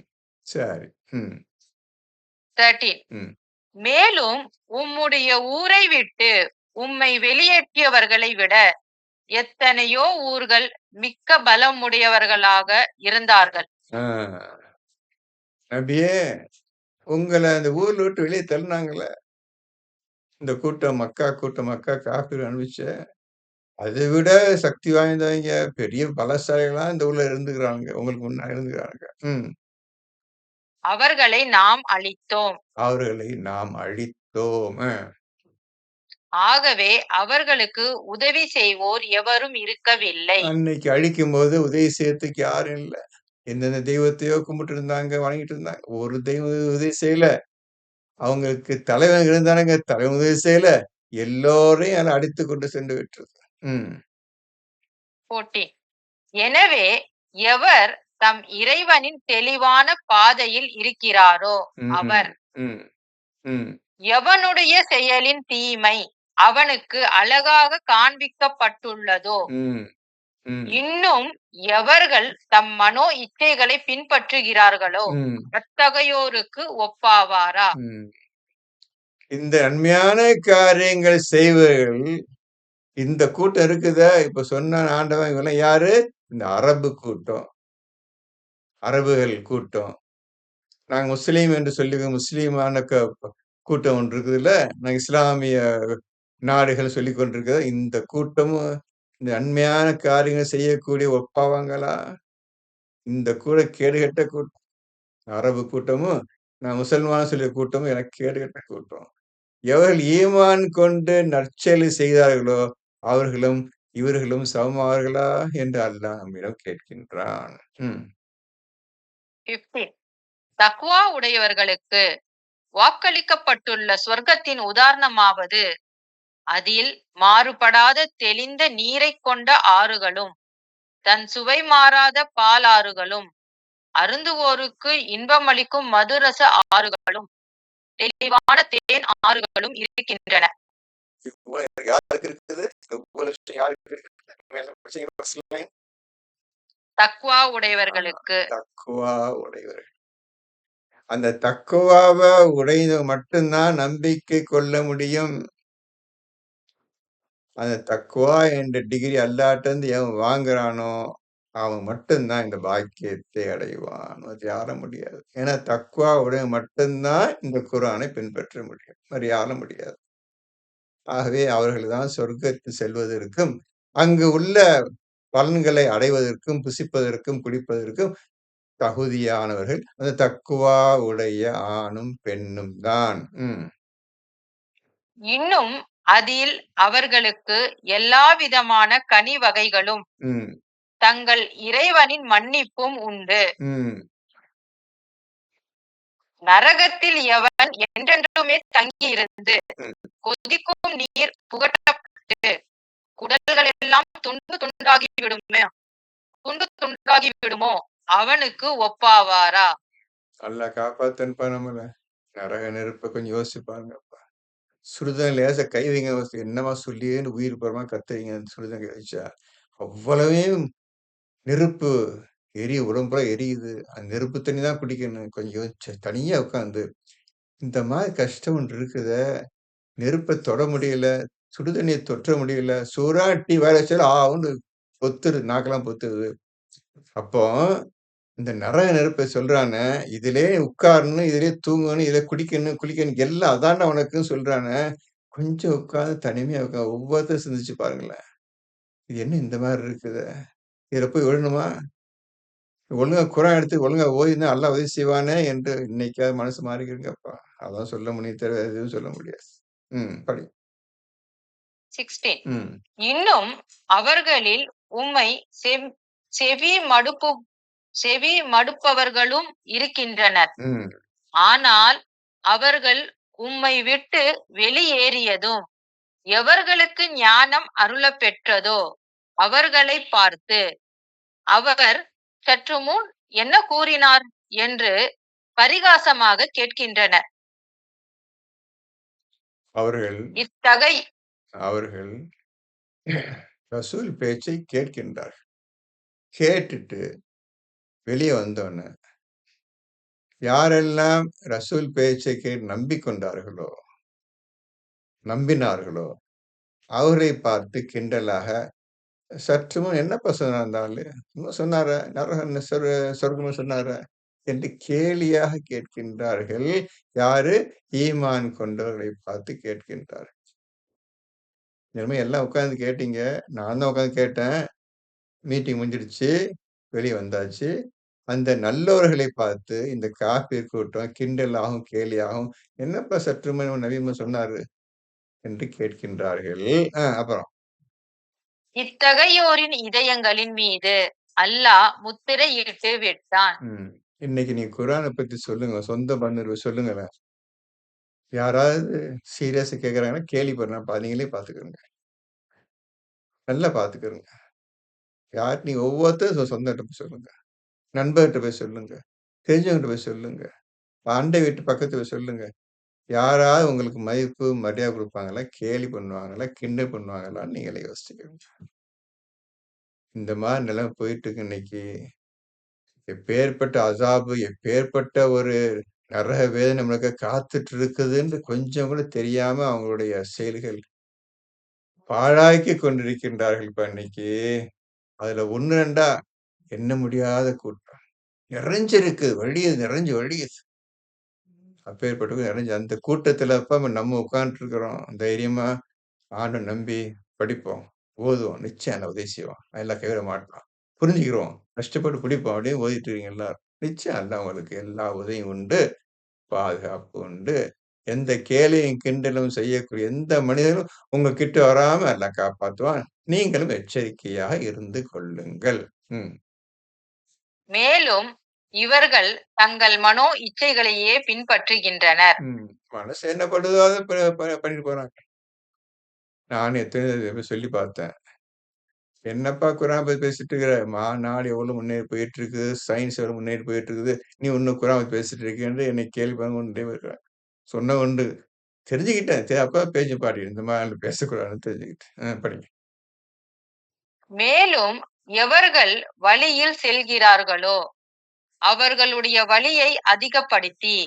சரி. ம். 13. ம். மேலும் உம்முடைய ஊரை விட்டு உம்மை வெளியேற்றியவர்களை விட எத்தனையோ ஊர்கள் மிக்க பலமுடையவர்களாக இருந்தார்கள். ஆ. நபியே, உங்கள அந்த ஊர்ல விட்டு வெளிய தள்ளுனாங்கல்ல. இந்த கூட்டம் மக்கா காஃபிர் அனுப்பிச்ச, அதை விட சக்தி வாய்ந்தவைங்க, பெரிய பலசாலிகளா இந்த ஊர்ல இருந்துக்கிறாங்க. உங்களுக்கு முன்னாடி இருந்துக்கிறாங்க. ம். அவர்களை நாம் அழித்தோம். அவர்களை நாம் அழித்தோம். ஆகவே அவர்களுக்கு உதவி செய்வோர் எவரும் இருக்கவில்லை. அன்னைக்கு அழிக்கும்போது உதவி செய்யறதுக்கு யாரும் இல்ல. எந்தெந்த தெய்வத்தையோ கும்பிட்டு இருந்தாங்க, வணங்கிட்டு இருந்தாங்க. ஒரு தெய்வம் உதவி செய்யல. அவங்களுக்கு தலைவன் இருந்தானுங்க, தலைவன் உதவி செய்யல. எல்லோரையும் அதுல அடித்துக் கொண்டு சென்று விட்டது. ம். 14. எனவே எவர் தம் இறைவனின் தெளிவான பாதையில் இருக்கிறாரோ ம். அவர், ம். ம். எவனுடைய செயலின் தீமை அவனுக்கு அழகாக காண்பிக்கப்பட்டுள்ளதோ, ம். ம். இன்னும் எவர்கள் தம் மனோ இச்சைகளை பின்பற்றுகிறார்களோ ம். அத்தகையோருக்கு ஒப்பாவாரா? ம். இந்த நன்மையான காரியங்கள் செய்வர்கள், இந்த கூட்டம் இருக்குதே, இப்ப சொன்ன ஆண்டவன் இவங்கலாம் யாரு? இந்த அரபு கூட்டம். அரபுகள் கூட்டம். நாங்க முஸ்லீம் என்று சொல்லி முஸ்லீமான கூட்டம் ஒன்று இருக்குதுல்ல. நாங்க இஸ்லாமிய நாடுகள் சொல்லிக் கொண்டிருக்கிற இந்த கூட்டமும், இந்த நன்மையான காரியங்கள் செய்யக்கூடிய ஒப்பாவாங்களா? இந்த கூட கேடுகெட்ட கூட்டம். அரபு கூட்டமும், நான் முசல்மான் சொல்லிய கூட்டமும் எனக்கு கேடுகெட்ட கூட்டம். எவர்கள் ஈமான் கொண்டு நற்செயலை செய்தார்களோ, அவர்களும் இவர்களும் சமமாவார்களா என்று அல்லாஹ் நம்மிடம் கேட்கின்றான். ம். 15. தக்வா உடையவர்களுக்கு வாக்களிக்கப்பட்டுள்ள சொர்க்கத்தின் உதாரணமாவது, அதில் மாறுபடாத தெளிந்த நீரைக் கொண்ட ஆறுகளும் தன் சுவை மாறாத பாலாறுகளும் அருந்துவோருக்கு இன்பமளிக்கும் மதுரச ஆறுகளும் தெளிவான தேன் ஆறுகளும் இருக்கின்றன. யாருக்கு இருக்குது? யாருக்கு இருக்குது? மேல படிச்சீங்க first line. தக்வா உடையவர்களுக்கு. தக்குவா உடையவர்கள். அந்த தக்குவாவ உடையது மட்டும்தான் நம்பிக்கை கொள்ள முடியும். அந்த தக்குவா என்ற டிகிரி அல்லாட்டருந்து எவன் வாங்குறானோ, அவன் மட்டும்தான் இந்த பாக்கியத்தை அடைவான். அது யாரும் முடியாது. ஏன்னா தக்குவா உடையவன் மட்டும்தான் இந்த குர்ஆனை பின்பற்ற முடியும். வேற யாரும் முடியாது. ஆகவே அவர்கள் தான் சொர்க்கத்தில் செல்வதற்கும், அங்கு உள்ள பலன்களை அடைவதற்கும், புசிப்பதற்கும், குடிப்பதற்கும் தகுதியானவர்கள். அந்த தக்குவா உடைய ஆணும், பெண்ணும் தான். ம். இன்னும் அதில் அவர்களுக்கு எல்லா விதமான கனி வகைகளும் ம். தங்கள் இறைவனின் மன்னிப்பும் உண்டு. ம். நரகத்தில் எவன் என்றென்றுமே தங்கியிருந்து ம். கொதிக்கும் நீர் புகட்டப்பட்டு குடல்கள் எல்லாம் துண்டு துண்டாகி விடுமோ அவனுக்கு ஒப்பாவாரா? அல்லாஹ் காப்பாத்தன்ப்பா நம்மள. நரக நெருப்ப கொஞ்சம் யோசிச்சு பாருங்கப்பா. சுடுதண்ணி லேசா கை வைங்க. என்னம்மா சொல்லியேன்னு உயிர் போற மாரி கத்துறீங்க. சுடுதண்ணி கை வச்சா. அவ்வளவையும் நெருப்பு உடம்புல எரியுது. அந்த நெருப்பு தண்ணி தான் குடிக்கணும். கொஞ்சம் யோசிச்சு தனியா உட்கார்ந்து, இந்த மாரி கஷ்டம் ஒண்ணு இருக்குதே. நெருப்ப தொட முடியல. சுடு தண்ணிய தொற்ற முடியல. சூறாட்டி வாயில வச்சாலும் ஆவுன்னு பொத்துருது. நாக்கெல்லாம் பொத்துருது. அப்போ இந்த நரக நெருப்ப சொல்றானே, இதிலே உட்காரணும், இதிலே தூங்கணும், இதில குடிக்கணும், குளிக்கணும் எல்லாம் அதான்டா உனக்குன்னு சொல்றானே. கொஞ்சம் உட்கார்ந்து தனிமையா ஒவ்வொருத்தரும் சிந்திச்சு பாருங்களேன். இது என்ன இந்த மாரி இருக்குது? இதில போய் விழணுமா? ஒழுங்கா குரான் எடுத்து ஒழுங்கா ஓதினா அல்லாஹ் உதவி செய்வானே என்று இன்னைக்காவது மனசு மாறிக்கிருங்கப்பா. அதான் சொல்ல முடியும் தவிர வேற எதுவும் சொல்ல முடியாது. ம். படி. 16. ம். இன்னும் அவர்களில் உம்மை செவி மடுப்பவர்களும் இருக்கின்றனர். ம். ஆனால் அவர்கள் உம்மை விட்டு வெளியேறியதும் எவர்களுக்கு ஞானம் அருளப் பெற்றதோ அவர்களை பார்த்து, அவர் சற்று முன் என்ன கூறினார் என்று பரிகாசமாக கேட்கின்றனர். அவர்கள் இத்தகை அவர்கள் ரசூல் பேச்சை கேட்கின்றார்கள். கேட்டுட்டு வெளியே வந்தோன்னே, யாரெல்லாம் ரசூல் பேச்சை கேட்டு நம்பினார்களோ, அவரை பார்த்து கிண்டலாக, சற்று முன் என்னப்பா சொன்னார் அந்த ஆளு? சும்மா சொன்னாரா? நரகம் சொர்க்கம்னு சொன்னாரா? என்று கேலியாக கேட்கின்றார்கள். யாரு? ஈமான் கொண்டவர்களை பார்த்து கேட்கின்றார்கள். இனிமே எல்லாம் உட்கார்ந்து கேட்டீங்க. நான் தான் உட்கார்ந்து கேட்டேன். மீட்டிங் முடிஞ்சிடுச்சு. வெளிய வந்தாச்சு. அந்த நல்லோர்களை பார்த்து இந்த காஃபிர் கூட்டம் கிண்டலாகவும், கேலியாகவும், "என்னப்பா சற்று முன் நபி முஹம்மது சொன்னாரு?" என்று கேட்கின்றார்கள். அப்புறம். இத்தகையோரின் இதயங்களின் மீது அல்லாஹ் முத்திரையிட்டு விட்டான். இன்னைக்கு நீங்க குர்ஆன பத்தி சொல்லுங்க. சொந்த பந்தர்கள் சொல்லுங்களேன். யாராவது சீரியஸா கேட்கறாங்கன்னா, கேலி பண்ண நீங்களே பார்த்துக்கங்க. நல்லா பார்த்துக்கங்க. யார் நீங்க ஒவ்வொருத்தரும் சொந்தட்ட போய் சொல்லுங்க. நண்பர்ட்ட போய் சொல்லுங்க. தெரிஞ்சவங்கட்ட போய் சொல்லுங்க. அண்டை வீட்டு பக்கத்துல போய் சொல்லுங்க. யாராவது உங்களுக்கு மதிப்பு, மரியாதை குடுப்பாங்களா? கேலி பண்ணுவாங்களா? கிண்டல் பண்ணுவாங்களான்னு நீங்களே யோசிச்சுக்கங்க. இந்த மாரி நிலைமை போயிட்டு இருக்கு இன்னைக்கு. எப்பேர்ப்பட்ட அசாபு, எப்பேர்ப்பட்ட ஒரு நரக வேதனை நம்மளுக்கு காத்துட்டு இருக்குதுன்னு கொஞ்சம் கூட தெரியாம அவங்களுடைய செயல்கள் பாழாக்கி கொண்டிருக்கின்றார்கள் இப்ப இன்னைக்கு. அதுல 1, 2 எண்ண முடியாத கூட்டம். நிறைஞ்சிருக்கு. நிறைஞ்சு வழியுது. அப்பேற்பட்டவங்க நிறைஞ்சு அந்த கூட்டத்துல அப்ப நம்ம உட்கார்ந்துட்டுருக்கிறோம். தைரியமா ஆண்டவர நம்பி படிப்போம். ஓதுவோம். நிச்சயம் அல்லாஹ் உதவி செய்வான். அல்லாஹ் கைவிட மாட்டான். புரிஞ்சுக்கிறோம். கஷ்டப்பட்டு பிடிப்போம். அப்படியே ஓதிட்டு இருக்கீங்க எல்லாரும். நிச்சயம் அல்லாஹ் உங்களுக்கு எல்லா உதவியும் உண்டு. பாதுகாப்பு உண்டு. எந்த கேலியும், கிண்டலும் செய்யக்கூடிய எந்த மனிதனும் உங்க கிட்ட வராம அல்லாஹ் காப்பாத்துவான். நீங்களும் எச்சரிக்கையாக இருந்து கொள்ளுங்கள். மேலும் இவர்கள் தங்கள் மனோ இச்சைகளையே பின்பற்றுகின்றனர். மனசு என்ன பண்ணுதோ அத பண்ணிட்டு போறாங்க. நானும் எத்தனையோ தடவ சொல்லி பார்த்தேன். என்னப்பா குர்ஆன் பத்தி பேசிட்டு இருக்கிற? நாடு எவ்வளவு முன்னேறி போயிட்டு இருக்குது. சயின்ஸ் எவ்வளவு முன்னேறி போயிட்டு இருக்குது. நீ இன்னும் குர்ஆன் பத்தி பேசிட்டு இருக்கேன்னு என்னை கேள்வி கொண்டே இருக்கிறாங்க. சொன்ன உண்டு. தெரிஞ்சுக்கிட்டேன். சரி அப்ப பேச்சு பாடி இந்த மாதிரி பேசக்கூடாதுன்னு தெரிஞ்சுக்கிட்டேன். படிங்க. மேலும் எவர்கள் வழியில் செல்கிறார்களோ அவர்களுடைய வழியை அதிகப்படுத்தி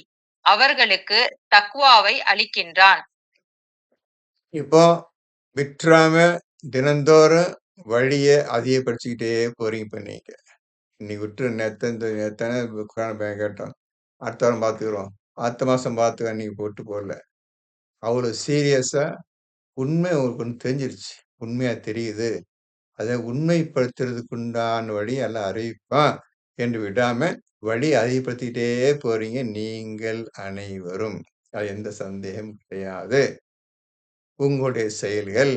அவர்களுக்கு தக்வாவை அளிக்கின்றான். இப்போ விட்டுறாம தினந்தோறும் வழிய அதிகப்படுத்திக்கிட்டே போறீங்க இப்ப நீங்க. இன்னைக்கு விட்டு நேத்தானே குர்ஆன் பயம் கேட்டோம். அடுத்த வாரம் பார்த்துக்கிறோம். அடுத்த மாசம் பார்த்துக்க இன்னைக்கு போட்டு போடல. அவ்வளவு சீரியஸா உண்மை உங்களுக்கு ஒண்ணு தெரிஞ்சிருச்சு. உண்மையா தெரியுது. அத உண்மைப்படுத்துறதுக்கு உண்டான வழி எல்லாம் அறிவிப்பான் என்று விடாம வழி அதிகப்படுத்திக்கிட்டே போறீங்க நீங்கள் அனைவரும். அது எந்த சந்தேகமும் கிடையாது. உங்களுடைய செயல்கள்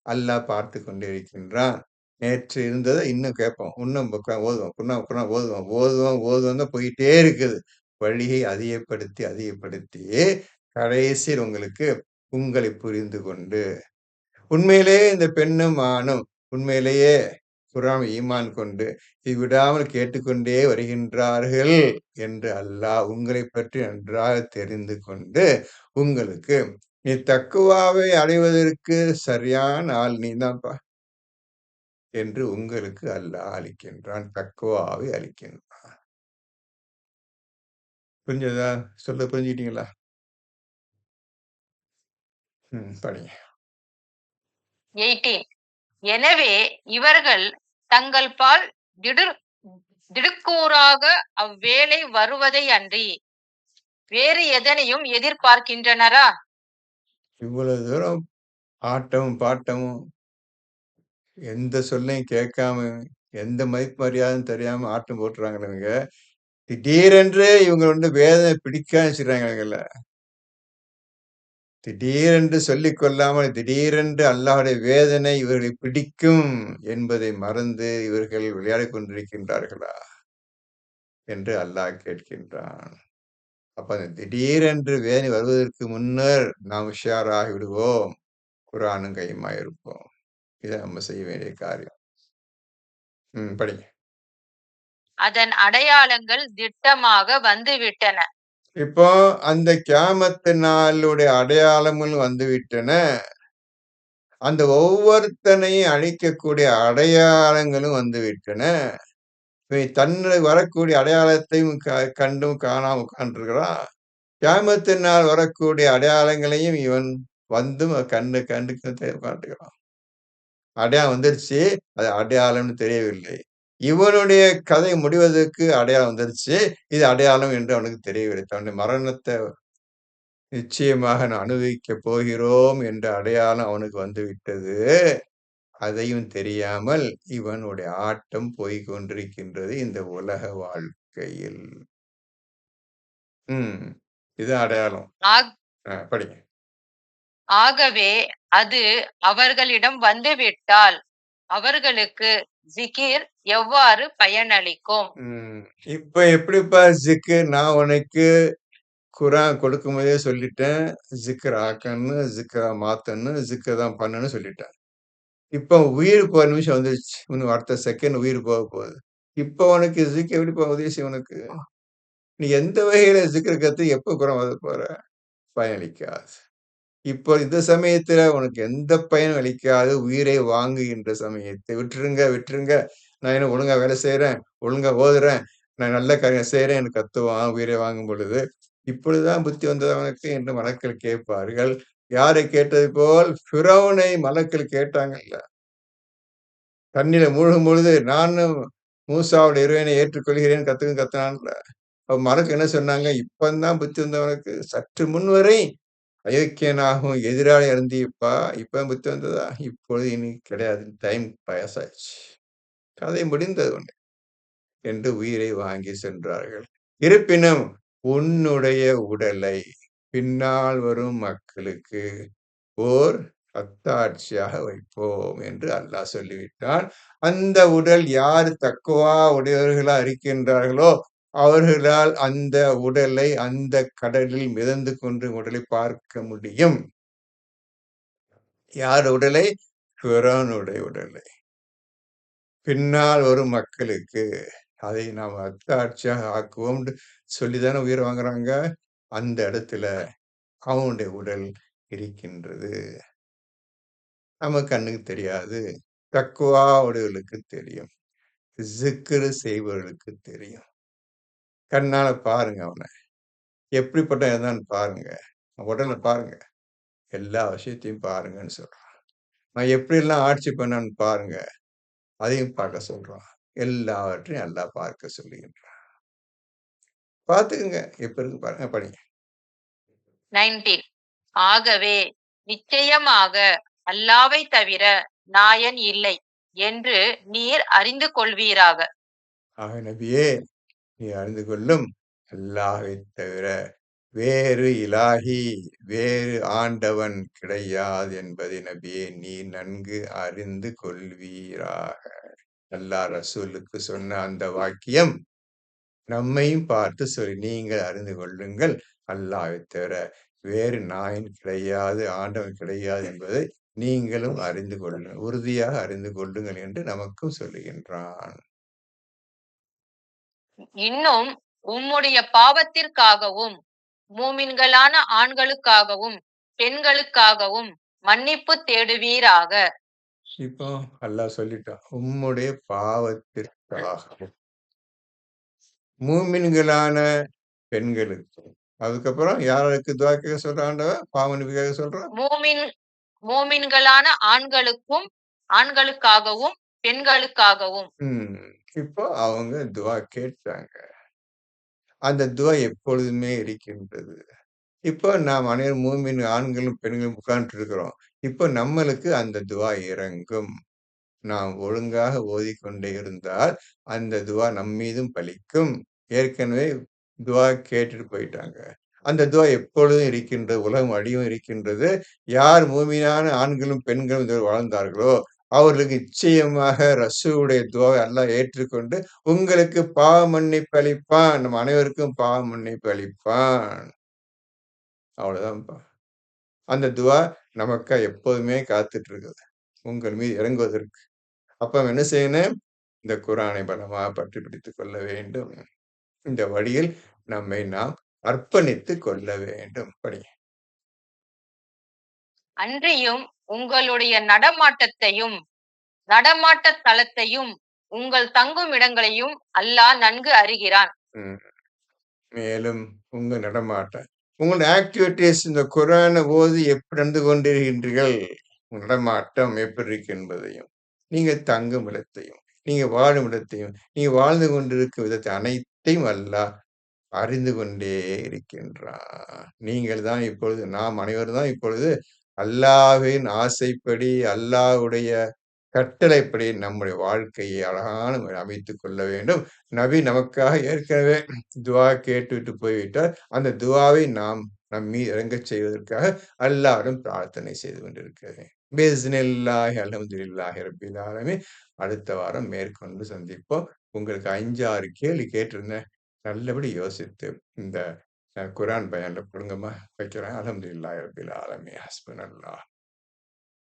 அல்லாஹ் பார்த்துக் கொண்டிருக்கின்றான். நேற்று இருந்தத இன்னும் கேட்போம். இன்னும் ஓதுவோம். ஓதுவோம் தான் போயிட்டே இருக்குது. வழியை அதிகப்படுத்தி கடைசியில் உங்களுக்கு உங்களை புரிந்து கொண்டு உண்மையிலேயே இந்த பெண்ணும் ஆணும் உண்மையிலேயே குர்ஆன் ஈமான் கொண்டு விடாமல் கேட்டுக்கொண்டே வருகின்றார்கள் என்று அல்லாஹ் உங்களைப் பற்றி நன்றாக தெரிந்து கொண்டு உங்களுக்கு நீ தக்குவாவை அடைவதற்கு சரியான ஆள் நீதான்ப்பா என்று உங்களுக்கு அல்லாஹ் அளிக்கின்றான். தக்குவாவை அளிக்கின்றான். புரிஞ்சதா? புரிஞ்சுக்கிட்டீங்களா? படிங்க. 18. எனவே இவர்கள் தங்கள் பால் திடுக்கூறாக அவ்வேளை வருவதை அன்றி வேறு எதனையும் எதிர்பார்க்கின்றனரா? இவ்வளவு தூரம் ஆட்டமும் பாட்டமும் எந்த சொல்லையும் கேட்காம எந்த மதிப்பு மரியாதையும் தெரியாம ஆட்டம் போட்டுறாங்களே இவங்க. திடீரென்று இவங்க வேதனை பிடிக்காம வச்சுக்கிறாங்கல்ல. திடீரென்று சொல்லிக் கொள்ளாமல் திடீரென்று அல்லாஹ்வுடைய வேதனை இவர்களை பிடிக்கும் என்பதை மறந்து இவர்கள் விளையாடிக் கொண்டிருக்கின்றார்களா என்று அல்லாஹ் கேட்கின்றான். அப்ப அந்த திடீரென்று வேதனை வருவதற்கு முன்னர் நாம் உஷாராகி விடுவோம். குர்ஆனும் கையுமா இருப்போம். இதை நம்ம செய்ய வேண்டிய காரியம். படிங்க. அதன் அடையாளங்கள் திட்டமாக வந்துவிட்டன. இப்போ அந்த கியாமத்து நாளுடைய அடையாளங்கள் வந்துவிட்டன. அந்த ஒவ்வொருத்தனையும் அழிக்கக்கூடிய அடையாளங்களும் வந்துவிட்டன. இவன் தன்னுடைய வரக்கூடிய அடையாளத்தையும் கண்டும் காணாம உட்கார்ந்திருக்கிறான். கியாமத்து நாள் வரக்கூடிய அடையாளங்களையும் இவன் வந்தும் கண்டு கண்டு உட்கார்ந்துருக்கிறான். அடையாளம் வந்துருச்சு. அது அடையாளம்னு தெரியவில்லை. இவனுடைய கதை முடிவதற்கு அடையாளம் வந்துருச்சு. இது அடையாளம் என்று அவனுக்கு தெரியவில்லை. தன்னுடைய மரணத்த நிச்சயமாக நான் அனுபவிக்கப் போகிறோம் என்ற அடையாளம் அவனுக்கு வந்துவிட்டது. அதையும் தெரியாமல் இவனுடைய ஆட்டம் போய்க் கொண்டிருக்கின்றது இந்த உலக வாழ்க்கையில். ம். இது அடையாளம். ஆக் படிங்க. ஆகவே அது அவர்களிடம் வந்துவிட்டால் அவர்களுக்கு ஜிகிர் எவ்வாறு பயனளிக்கும்? ம். இப்ப எப்படிப்பா நான் உனக்கு குரான் கொடுக்கும்போதே சொல்லிட்டேன். ஜிக்ர் ஆக்கணும், ஜிக்ரா மாத்தணும், ஜிக்ர் தான் பண்ணணும்னு சொல்லிட்டேன். இப்போ உயிர் போற நிமிஷம் வந்துருச்சு. இன்னும் அடுத்த செகண்ட் உயிர் போக போகுது. இப்போ உனக்கு ஜிக்ர் எப்படிப்பா உதவி செய்யும் உனக்கு? நீ எந்த வகையில ஜிக்ர் கத்து எப்ப குரான் ஓத போற? பயனளிக்காது. இப்போ இந்த சமயத்துல உனக்கு எந்த பயனும் அளிக்காது. உயிரை வாங்குகின்ற சமயத்தை விட்டுருங்க, விட்டுருங்க. நான் என்ன ஒழுங்கா வேலை செய்றேன், ஒழுங்கா ஓதுறேன், நான் நல்ல காரியம் செய்றேன் என்று கத்துவான் உயிரை வாங்கும் பொழுது. இப்பொழுதுதான் புத்தி வந்தது அவனுக்கு என்று மலக்கள் கேட்பார்கள். யாரை கேட்டது போல் ஃபிரௌனை மலக்கள் கேட்டாங்கல்ல. தண்ணீல மூழ்கும் பொழுது நானும் மூசாவுடைய இறைவனை ஏற்றுக்கொள்கிறேன் கத்துனான்ல. அப்ப மலக்கு என்ன சொன்னாங்க? இப்பந்தான் புத்தி வந்தவனுக்கு சற்று முன்வரை அயோக்கியனாகவும் எதிராளி இருந்தியப்பா இப்ப புத்தி வந்ததா? இப்பொழுது இனி கிடையாது. டைம் பாஸ் ஆச்சு. கதை முடிந்தது உனக்கு என்று உயிரை வாங்கி சென்றார்கள். இருப்பினும் உன்னுடைய உடலை பின்னால் வரும் மக்களுக்கு ஓர் அத்தாட்சியாக வைப்போம் என்று அல்லாஹ் சொல்லிவிட்டான். அந்த உடல் யார் தக்குவா உடையவர்களா இருக்கின்றார்களோ அவர்களால் அந்த உடலை அந்த கடலில் மிதந்து கொண்டு உடலை பார்க்க முடியும். யார் உடலை? ஃபிரௌனுடைய உடலை. பின்னால் வரும் மக்களுக்கு அதை நாம் அத்தாட்சியாக ஆக்குவோம் சொல்லிதானே உயிர் வாங்குறாங்க. அந்த இடத்துல அவனுடைய உடல் இருக்கின்றது. நம்ம கண்ணுக்கு தெரியாது. தக்குவா உடையவர்களுக்கு தெரியும். ஜிக்ரு செய்பவர்களுக்கு தெரியும். கண்ணால பாருங்க அவன. எப்படிப்பட்டவன் இருந்தான்னு பாருங்க. உடல பாருங்க. எல்லா விஷயத்தையும் பாருங்கன்னு சொல்றான். நான் எப்படியெல்லாம் ஆட்சி பண்ணேன்னு பாருங்க. அதையும் பார்க்க சொல்றான். எல்லாவற்றையும் அல்லாஹ் பார்க்க சொல்லுகின்றான். பார்த்துக்குங்க. எப்ப இருக்கு பாருங்க. படிங்க. 19 ஆகவே நிச்சயமாக அல்லாவை தவிர நாயன் இல்லை என்று நீர் அறிந்து கொள்வீராக. ஆக நபியே, நீ அறிந்து கொள்ளும் அல்லாஹ்வைத் தவிர வேறு இலாஹி, வேறு ஆண்டவன் கிடையாது என்பதை நபியே நீ நன்கு அறிந்து கொள்வீராக. அல்லாஹ் ரசூலுக்கு சொன்ன அந்த வாக்கியம் நம்மையும் பார்த்து சொல்லி நீங்கள் அறிந்து கொள்ளுங்கள் அல்லாஹ்வைத் தவிர வேறு நாயன் கிடையாது, ஆண்டவன் கிடையாது என்பதை நீங்களும் அறிந்து கொள்ளுங்கள். உறுதியாக அறிந்து கொள்ளுங்கள் என்று நமக்கும் சொல்லுகின்றான். இன்னும் உம்முடைய பாவத்திற்காகவும் மூமின்களான ஆண்களுக்காகவும் பெண்களுக்காகவும் மன்னிப்பு தேடுவீராக. இப்போ அல்லாஹ் சொல்லிட்டான். உம்முடைய பாவத்திற்காகவும் மூமின்களான பெண்களுக்கு. அதுக்கப்புறம் யாருக்கு துஆ கேட்க சொல்றான் ஆண்டவன்? பாவ மன்னிப்பு கேட்க சொல்றான்? மூமின் மூமின்களான ஆண்களுக்காகவும் பெண்களுக்காகவும். இப்போ அவங்க துஆ கேட்டாங்க. அந்த துஆ எப்பொழுதுமே இருக்கின்றது. இப்போ நாம் அனைவரும் மூமின் ஆண்களும், பெண்களும் உட்கார்ந்துட்டு இருக்கிறோம். இப்போ நம்மளுக்கு அந்த துஆ இறங்கும். நாம் ஒழுங்காக ஓதிக்கொண்டே இருந்தால், அந்த துஆ நம்மீதும் பலிக்கும். ஏற்கனவே துஆ கேட்டுட்டு போயிட்டாங்க. அந்த துஆ எப்பொழுதும் இருக்கின்றது. உலகம் அழியும் இருக்கின்றது. யார் மூமினான ஆண்களும், பெண்களும் இதில் வாழ்ந்தார்களோ, அவர்களுக்கு நிச்சயமாக ரசூலுடைய துஆவை அல்லாஹ் ஏற்றுக்கொண்டு, உங்களுக்கு பாவ மன்னிப்பு அளிப்பான். நம் அனைவருக்கும் பாவ மன்னிப்பு அளிப்பான். அவ்வளவுதான்ப்பா. அந்த துஆ நமக்கா எப்போதுமே காத்துட்டு இருக்குது. உங்கள் மீது இறங்குவதற்கு. அப்ப நம்ம என்ன செய்யணும்? இந்த குரானை பலமாக பற்றி பிடித்துக் கொள்ள வேண்டும். இந்த வழியில் நம்மை நாம் அர்ப்பணித்துக் கொள்ள வேண்டும். படிங்க. அன்றியும் உங்களுடைய நடமாட்டத்தையும், நடமாட்ட தலத்தையும், உங்கள் தங்கும் இடங்களையும் அல்லாஹ் நன்கு அறிகிறான். ம். மேலும் உங்க நடமாட்டம், உங்களோட ஆக்டிவிட்டீஸ் இந்த குரானை ஓதி எப்படி நடந்து கொண்டிருக்கின்றீர்கள்? உங்க நடமாட்டம் எப்படி இருக்கு என்பதையும், நீங்க தங்கும் இடத்தையும், நீங்க வாழும் இடத்தையும், நீங்க வாழ்ந்து கொண்டிருக்கும் விதத்தை அனைத்தையும் அல்லாஹ் அறிந்து கொண்டே இருக்கின்றான். நீங்கள் தான் இப்பொழுது நாம் அனைவரும் தான் இப்பொழுது அல்லாஹ்வின் ஆசைப்படி, அல்லாஹ்வுடைய கட்டளைப்படி நம்முடைய வாழ்க்கையை அழகான முறையில் அமைத்துக் கொள்ள வேண்டும். நபி நமக்காக ஏற்கனவே துஆ கேட்டுவிட்டு போய்விட்டார். அந்த துஆவை நாம் நம் மீது இறங்கச் செய்வதற்காக அல்லாஹ்விடம் பிரார்த்தனை செய்து கொண்டிருக்கிறேன். பிஸ்னில்லாஹி அல்ஹம்துலில்லாஹி ரப்பில் ஆலமீன். அடுத்த வாரம் மேற்கொண்டு சந்திப்போம். உங்களுக்கு 5, 6 கேள்வி கேட்டிருந்தேன். நல்லபடி யோசித்து இந்த குர்ஆன் பயான்ல கொடுங்கம்மா. வைக்கிறேன். அல்ஹம்துலில்லாஹி ரப்பில் ஆலமீன். ஹஸ்புனல்லாஹ்.